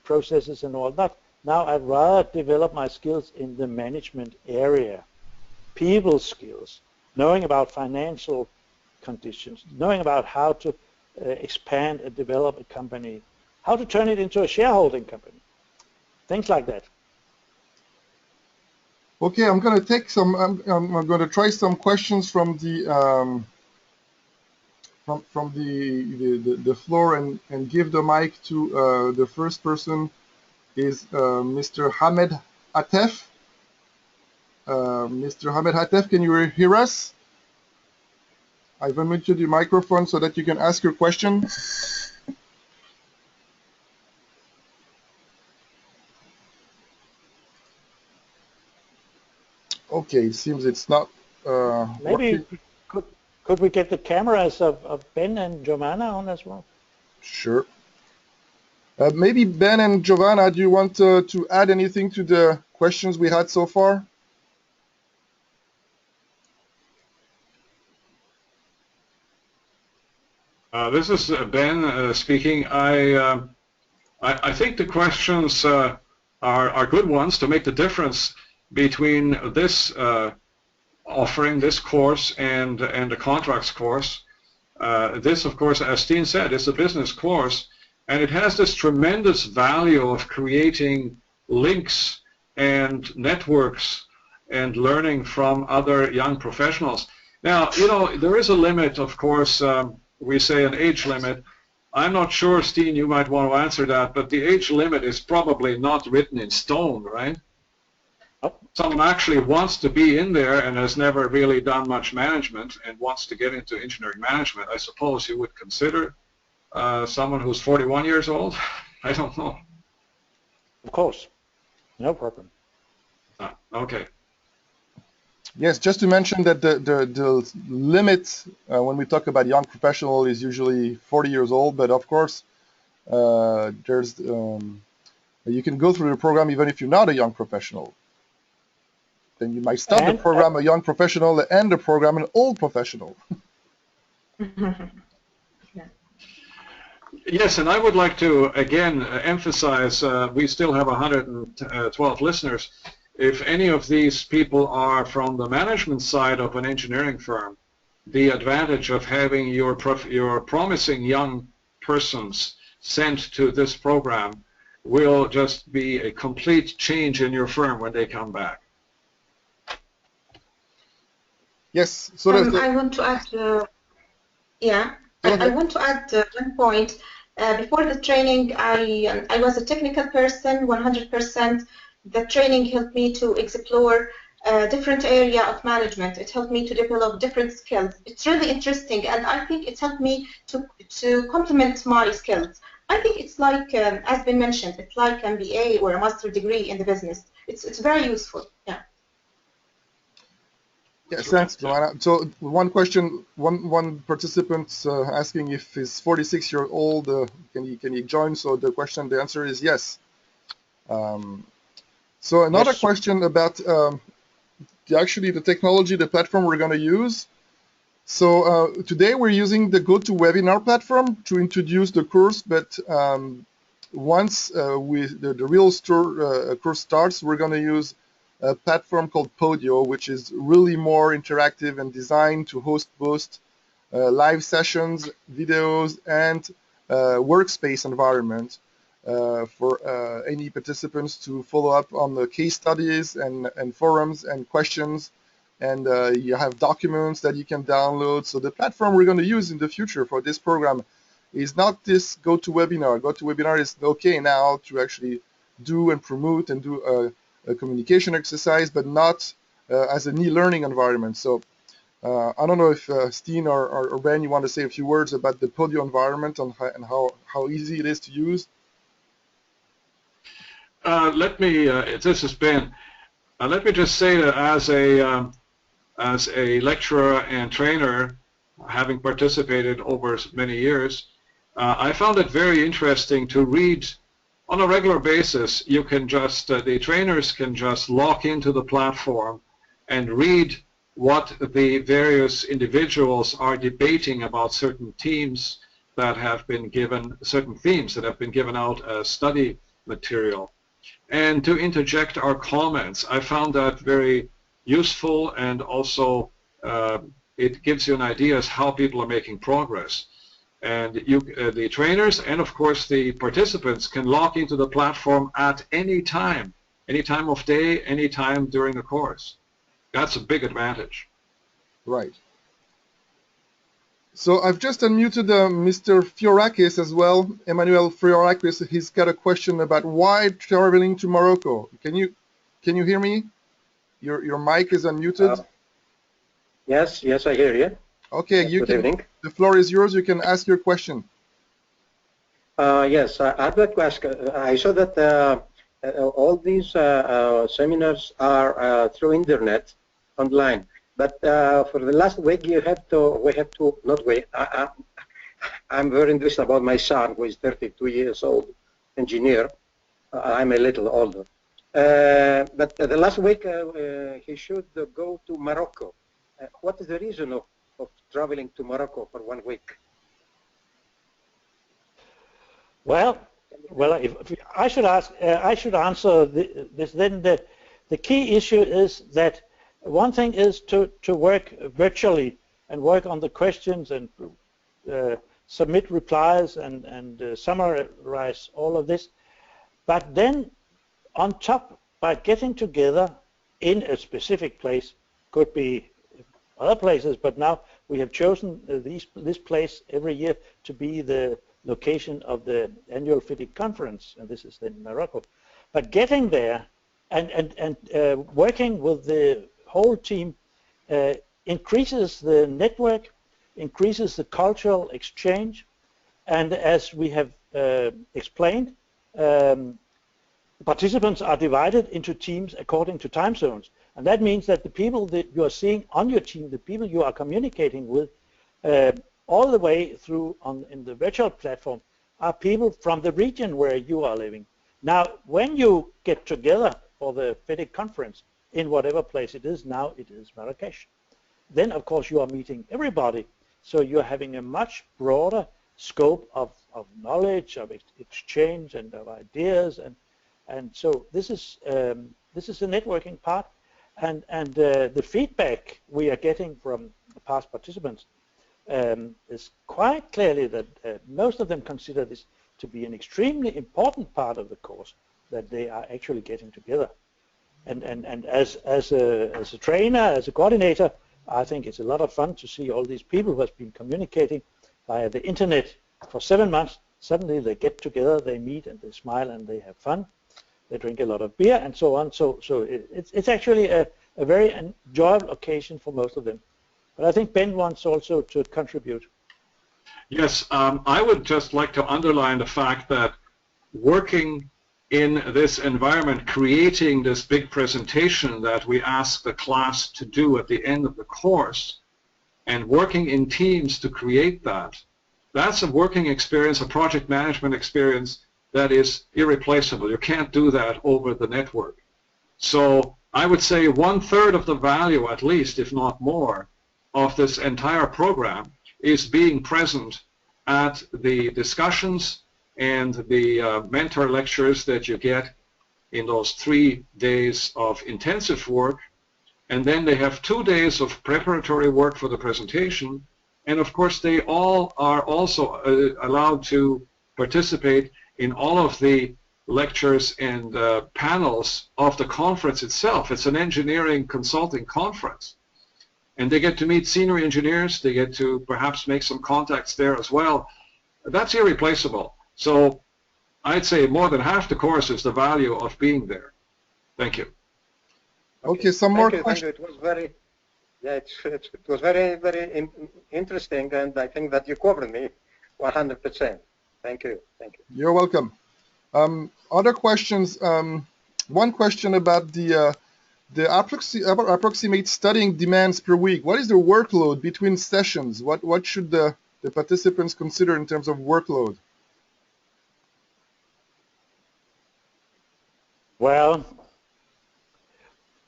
processes and all that. Now I'd rather develop my skills in the management area, people skills, knowing about financial conditions, knowing about how to expand and develop a company, how to turn it into a shareholding company, things like that. Okay, I'm going to take some. I'm going to try some questions from the the floor and give the mic to the first person. Is Mr. Hamed Hatef. Mr. Hamed Hatef, can you hear us? I've unmuted your microphone so that you can ask your question. Okay, it seems it's not. Maybe could we get the cameras of Ben and Giovanna on as well? Sure. Maybe Ben and Giovanna, do you want to add anything to the questions we had so far? This is Ben speaking. I think the questions are good ones to make the difference between this offering, this course, and the contracts course. This, of course, as Steen said, is a business course, and it has this tremendous value of creating links and networks and learning from other young professionals. Now, you know, there is a limit, of course. We say an age limit. I'm not sure, Steen, you might want to answer that, but the age limit is probably not written in stone, right? Oh. Someone actually wants to be in there and has never really done much management and wants to get into engineering management. I suppose you would consider someone who's 41 years old? I don't know. Of course. No problem. Okay. Yes, just to mention that the limit when we talk about young professional is usually 40 years old, but of course there's you can go through the program even if you're not a young professional. Then you might start the program a young professional and end the program an old professional. Yes, and I would like to again emphasize we still have 112 listeners. If any of these people are from the management side of an engineering firm, the advantage of having your promising young persons sent to this program will just be a complete change in your firm when they come back. Yes. So I want to add, I want to add one point. Before the training, I was a technical person, 100%. The training helped me to explore a different area of management. It helped me to develop different skills. It's really interesting, and I think it helped me to complement my skills. I think it's like, as been mentioned, it's like MBA or a master's degree in the business. It's very useful. Yeah. Yes, thanks, Joanna. So one question, one participant asking if he's 46 years old, can he join? So the answer is yes. So another question about actually the technology, the platform we're going to use. So today we're using the GoToWebinar platform to introduce the course, but once the real course starts, we're going to use a platform called Podio, which is really more interactive and designed to host both live sessions, videos, and workspace environment for any participants to follow up on the case studies and forums and questions. And you have documents that you can download. So the platform we're going to use in the future for this program is not this GoToWebinar. GoToWebinar is okay now to actually do and promote and do a communication exercise, but not as an e-learning environment. So I don't know if Steen or Ben, you want to say a few words about the Podio environment and how easy it is to use? This is Ben. Let me just say that as a lecturer and trainer, having participated over many years, I found it very interesting to read on a regular basis. You can just, the trainers can just log into the platform and read what the various individuals are debating about certain themes that have been given, certain themes that have been given out as study material, and to interject our comments. I found that very useful, and also it gives you an idea as how people are making progress. And the trainers and of course the participants can log into the platform at any time of day, any time during the course. That's a big advantage. Right. So I've just unmuted Mr. Fiorakis as well, Emmanuel Fiorakis. He's got a question about why traveling to Morocco. Can you hear me? Your mic is unmuted. Yes, I hear you. Okay, Good evening. The floor is yours. You can ask your question. Yes, I'd like to ask. I saw that all these seminars are through internet, online. But for the last week, I'm very interested about my son, who is 32 years old, engineer. I'm a little older. But the last week, he should go to Morocco. What is the reason of traveling to Morocco for 1 week? Well, if I should ask, I should answer this. Then the key issue is that one thing is to work virtually and work on the questions and submit replies and summarize all of this. But then on top, by getting together in a specific place, could be other places, but now we have chosen this place every year to be the location of the annual FIDIC conference, and this is in Morocco. But getting there and working with the whole team increases the network, increases the cultural exchange, and as we have explained, participants are divided into teams according to time zones. And that means that the people that you are seeing on your team, the people you are communicating with, all the way through in the virtual platform, are people from the region where you are living. Now, when you get together for the FIDIC conference, in whatever place it is, now it is Marrakesh, then of course you are meeting everybody. So you're having a much broader scope of knowledge, of exchange, and of ideas, and so this is the networking part, and the feedback we are getting from the past participants is quite clearly that most of them consider this to be an extremely important part of the course, that they are actually getting together. And as a trainer, as a coordinator, I think it's a lot of fun to see all these people who have been communicating via the internet for 7 months. Suddenly they get together, they meet, and they smile, and they have fun. They drink a lot of beer, and so on. So it's actually a very enjoyable occasion for most of them. But I think Ben wants also to contribute. Yes, I would just like to underline the fact that working in this environment, creating this big presentation that we ask the class to do at the end of the course, and working in teams to create that, that's a working experience, a project management experience that is irreplaceable. You can't do that over the network. So I would say 1/3 of the value, at least, if not more, of this entire program is being present at the discussions and the mentor lectures that you get in those 3 days of intensive work. And then they have 2 days of preparatory work for the presentation. And of course, they all are also allowed to participate in all of the lectures and panels of the conference itself. It's an engineering consulting conference. And they get to meet senior engineers. They get to perhaps make some contacts there as well. That's irreplaceable. So I'd say more than half the course is the value of being there. Thank you. Okay, some more questions. It was very, it was very, very interesting, and I think that you covered me 100%. Thank you. Thank you. You're welcome. Other questions. One question about the approximate studying demands per week. What is the workload between sessions? What should the participants consider in terms of workload? Well,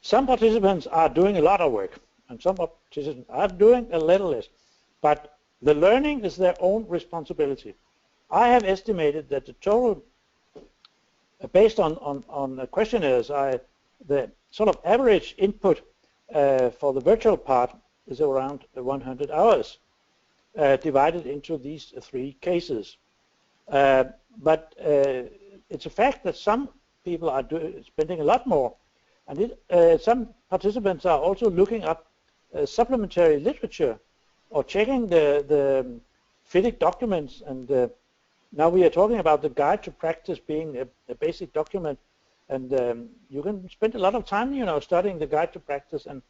some participants are doing a lot of work, and some participants are doing a little less. But the learning is their own responsibility. I have estimated that the total, based on the questionnaires, the sort of average input for the virtual part is around 100 hours, divided into these 3 cases. But it's a fact that some people are spending a lot more, and some participants are also looking up supplementary literature or checking the FIDIC documents. And now we are talking about the guide to practice being a basic document, and you can spend a lot of time, studying the guide to practice, and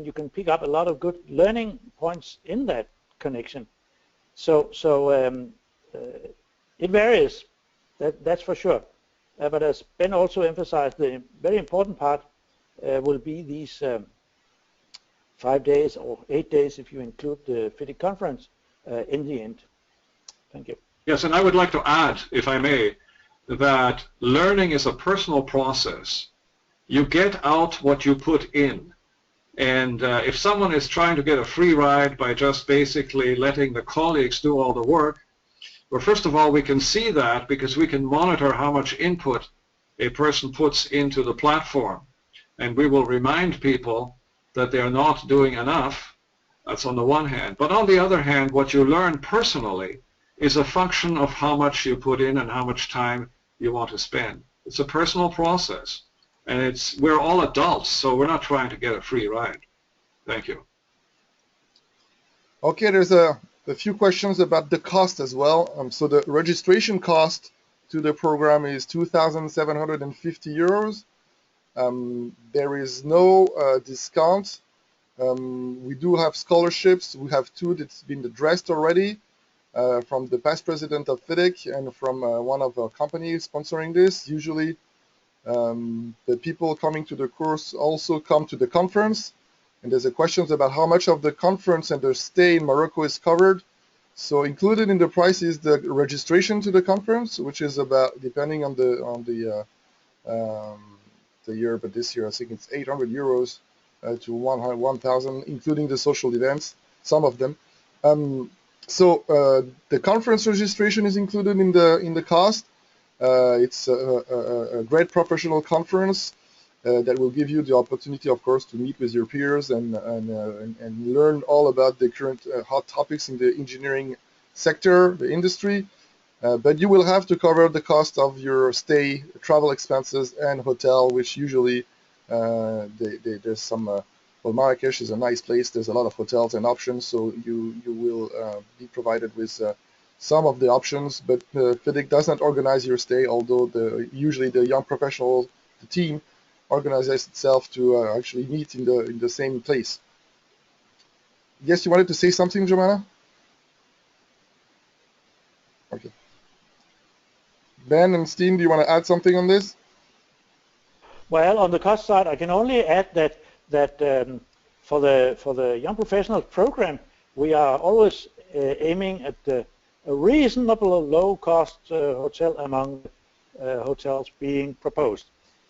you can pick up a lot of good learning points in that connection. So it varies, that's for sure. But as Ben also emphasized, the very important part will be these 5 days or 8 days if you include the FIDIC conference in the end. Thank you. Yes, and I would like to add, if I may, that learning is a personal process. You get out what you put in. And if someone is trying to get a free ride by just basically letting the colleagues do all the work, Well, first of all, we can see that because we can monitor how much input a person puts into the platform. And we will remind people that they are not doing enough. That's on the one hand. But on the other hand, what you learn personally is a function of how much you put in and how much time you want to spend. It's a personal process. And we're all adults, so we're not trying to get a free ride. Thank you. Okay, there's a few questions about the cost as well. So the registration cost to the program is 2,750 euros. There is no discount. We do have scholarships. We have two that's been addressed already from the past president of FIDIC and from one of our companies sponsoring this. Usually the people coming to the course also come to the conference. And there's a question about how much of the conference and their stay in Morocco is covered. So included in the price is the registration to the conference, which is about, depending on the year, but this year I think it's 800 euros to 1,000, including the social events, some of them. So the conference registration is included in the cost. It's a great professional conference that will give you the opportunity, of course, to meet with your peers and learn all about the current hot topics in the engineering sector, the industry. But you will have to cover the cost of your stay, travel expenses, and hotel, which usually there's some. Well, Marrakesh is a nice place. There's a lot of hotels and options, so you will be provided with some of the options. But FIDIC does not organize your stay, although usually the young professional, the team, organizes itself to actually meet in the same place. Yes, you wanted to say something, Jomana? Okay. Ben and Steen, do you want to add something on this? Well, on the cost side, I can only add that for the young professional program, we are always aiming at a reasonable low-cost hotel among hotels being proposed.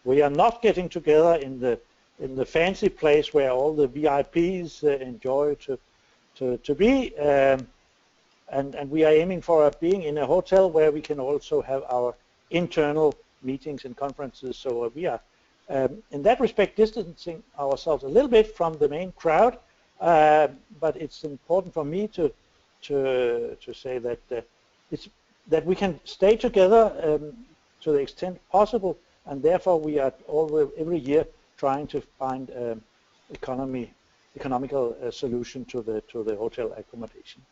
We are not getting together in the fancy place where all the VIPs enjoy to be, and we are aiming for being in a hotel where we can also have our internal meetings and conferences. So we are, in that respect, distancing ourselves a little bit from the main crowd. But it's important for me to say that that we can stay together to the extent possible. And therefore, we are every year trying to find economical solution to the hotel accommodation.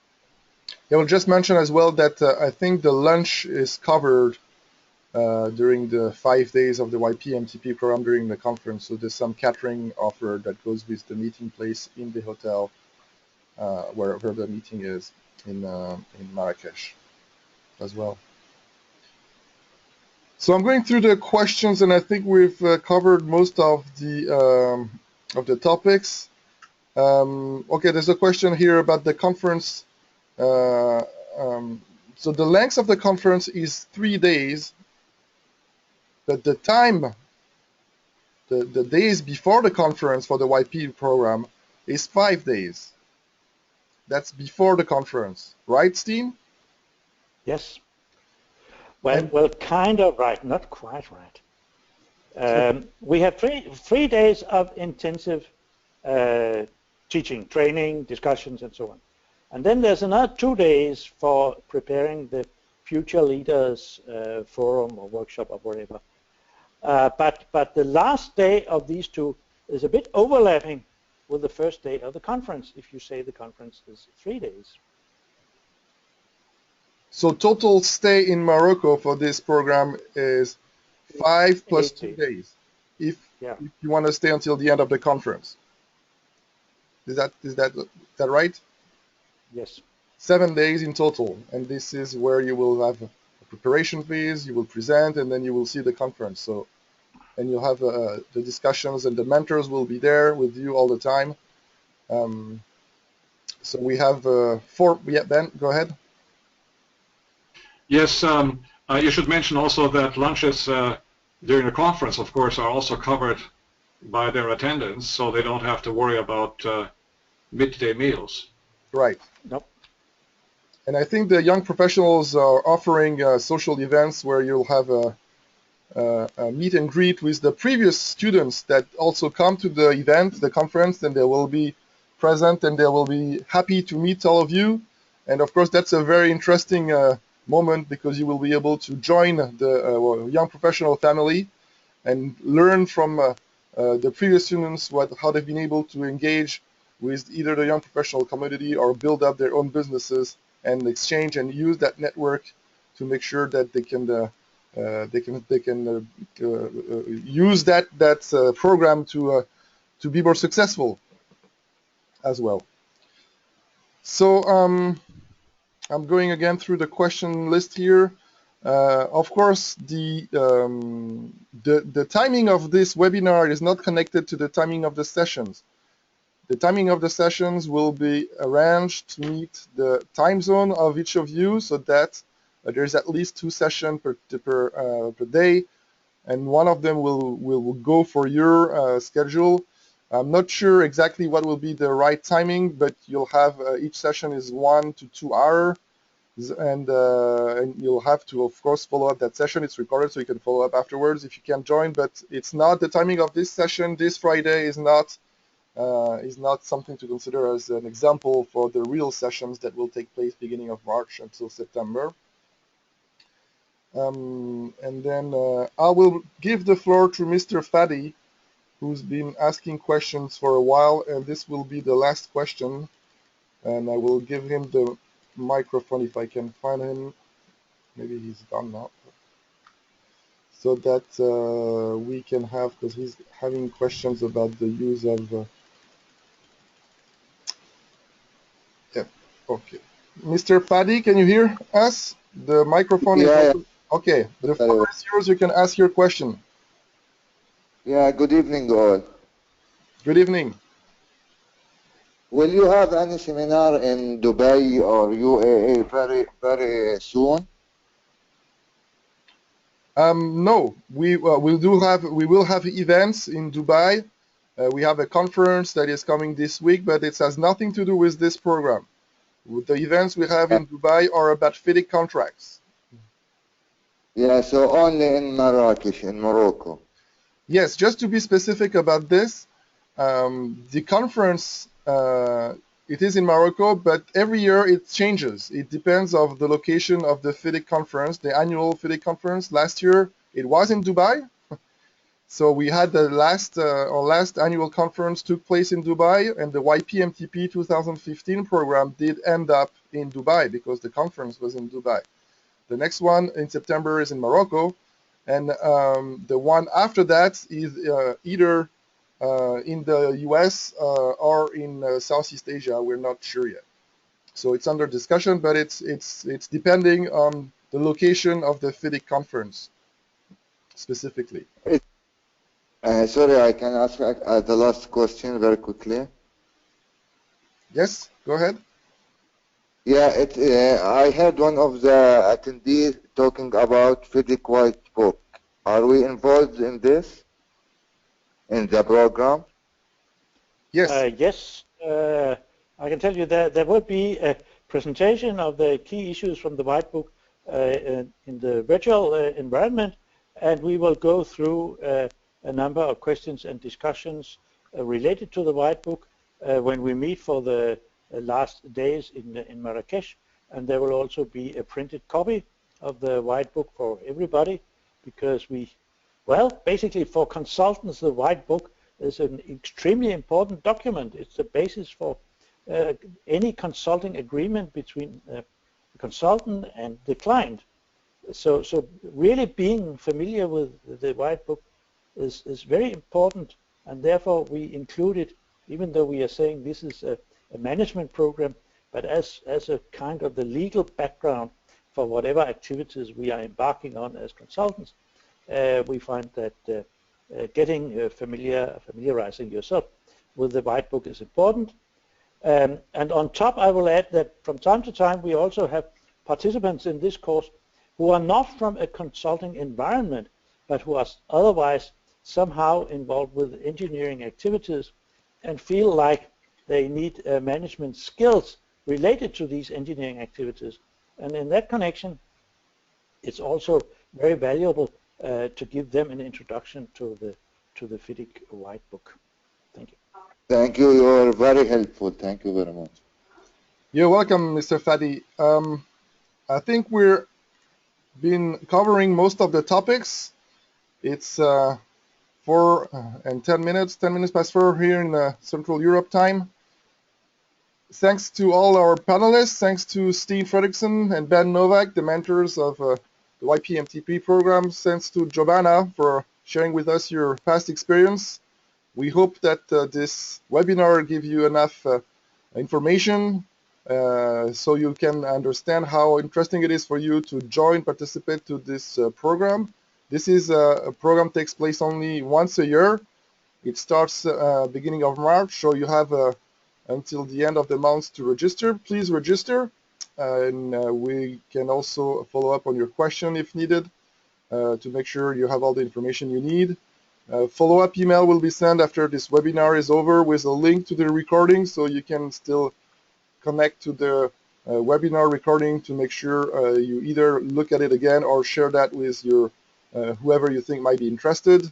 Yeah, we'll just mention as well that I think the lunch is covered during the 5 days of the YP-MTP program during the conference. So there's some catering offer that goes with the meeting place in the hotel wherever the meeting is in Marrakesh as well. So I'm going through the questions, and I think we've covered most of the topics. Okay, there's a question here about the conference. So the length of the conference is 3 days, but the time, the days before the conference for the YP program is 5 days. That's before the conference, right, Steen? Yes. Well, kind of right, not quite right. We have three days of intensive teaching, training, discussions, and so on. And then there's another 2 days for preparing the future leaders forum or workshop or whatever. But the last day of these two is a bit overlapping with the first day of the conference, if you say the conference is 3 days. So total stay in Morocco for this program is 5 plus 2 days, if you want to stay until the end of the conference. Is that right? Yes. 7 days in total, and this is where you will have a preparation phase, you will present, and then you will see the conference. So, and you'll have the discussions, and the mentors will be there with you all the time. So we have 4. Yeah, Ben, go ahead. Yes, you should mention also that lunches during the conference, of course, are also covered by their attendance, so they don't have to worry about midday meals. Right. Nope. And I think the young professionals are offering social events where you'll have a meet and greet with the previous students that also come to the event, the conference, and they will be present and they will be happy to meet all of you. And of course, that's a very interesting moment because you will be able to join the young professional family and learn from the previous students how they've been able to engage with either the young professional community or build up their own businesses and exchange and use that network to make sure that they can use that program to be more successful as well. So I'm going again through the question list here. Of course, the timing of this webinar is not connected to the timing of the sessions. The timing of the sessions will be arranged to meet the time zone of each of you so that there's at least 2 sessions per day, and one of them will go for your schedule. I'm not sure exactly what will be the right timing, but you'll have each session is 1 to 2 hours, and you'll have to, of course, follow up that session. It's recorded, so you can follow up afterwards if you can join. But it's not the timing of this session. This Friday is not something to consider as an example for the real sessions that will take place beginning of March until September. And then I will give the floor to Mr. Fadi, who's been asking questions for a while, and this will be the last question. And I will give him the microphone if I can find him. Maybe he's gone now. So that we can have, because he's having questions about the use of okay. Mr. Fadi, can you hear us? The microphone is open. Okay, the floor is yours. You can ask your question. Yeah, good evening all. Good evening. Will you have any seminar in Dubai or UAE very soon? No, we will have events in Dubai. We have a conference that is coming this week, but it has nothing to do with this program. The events we have in Dubai are about FIDIC contracts. Yeah, so only in Marrakesh, in Morocco. Yes, just to be specific about this, the conference, it is in Morocco, but every year it changes. It depends on the location of the FIDIC conference, the annual FIDIC conference. Last year it was in Dubai. So we had the our last annual conference took place in Dubai, and the YPMTP 2015 program did end up in Dubai because the conference was in Dubai. The next one in September is in Morocco, and the one after that is either in the US or in Southeast Asia. We're not sure yet. So it's under discussion, but it's depending on the location of the FIDIC conference specifically. Sorry, I can ask the last question very quickly. Yes, go ahead. Yeah, I heard one of the attendees talking about FIDIC White Book. Are we involved in this, in the program? Yes. Yes, I can tell you that there will be a presentation of the key issues from the White Book in the virtual environment, and we will go through a number of questions and discussions related to the White Book when we meet for the last days in Marrakesh, and there will also be a printed copy of the White Book for everybody, because basically for consultants, the White Book is an extremely important document. It's the basis for any consulting agreement between the consultant and the client. So really being familiar with the White Book is very important, and therefore we include it, even though we are saying this is a management program, but as a kind of the legal background for whatever activities we are embarking on as consultants. We find that getting familiarizing yourself with the White Book is important. And on top, I will add that from time to time we also have participants in this course who are not from a consulting environment, but who are otherwise somehow involved with engineering activities and feel like they need management skills related to these engineering activities. And in that connection, it's also very valuable to give them an introduction to the FIDIC White Book. Thank you. Thank you. You are very helpful. Thank you very much. You're welcome, Mr. Fadi. I think we're been covering most of the topics. It's 4 and 10 minutes, 10 minutes past 4 here in Central Europe time. Thanks to all our panelists, thanks to Steve Fredrickson and Ben Novak, the mentors of the YPMTP program. Thanks to Giovanna for sharing with us your past experience. We hope that this webinar gives you enough information so you can understand how interesting it is for you to participate to this program. This is a program takes place only once a year. It starts beginning of March, so you have until the end of the month to register. Please register, and we can also follow up on your question if needed to make sure you have all the information you need. Follow-up email will be sent after this webinar is over with a link to the recording, so you can still connect to the webinar recording to make sure you either look at it again or share that with your whoever you think might be interested.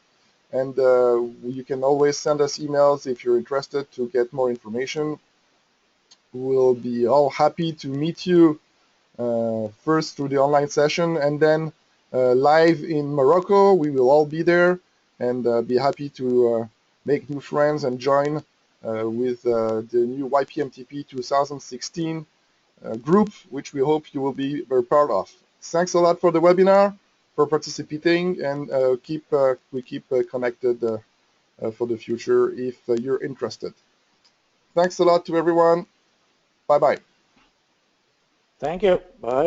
And you can always send us emails if you're interested to get more information. We'll be all happy to meet you first through the online session and then live in Morocco. We will all be there and be happy to make new friends and join with the new YPMTP 2016 group, which we hope you will be very part of. Thanks a lot for the webinar, for participating, and we keep connected for the future if you're interested. Thanks a lot to everyone. Bye-bye. Thank you. Bye.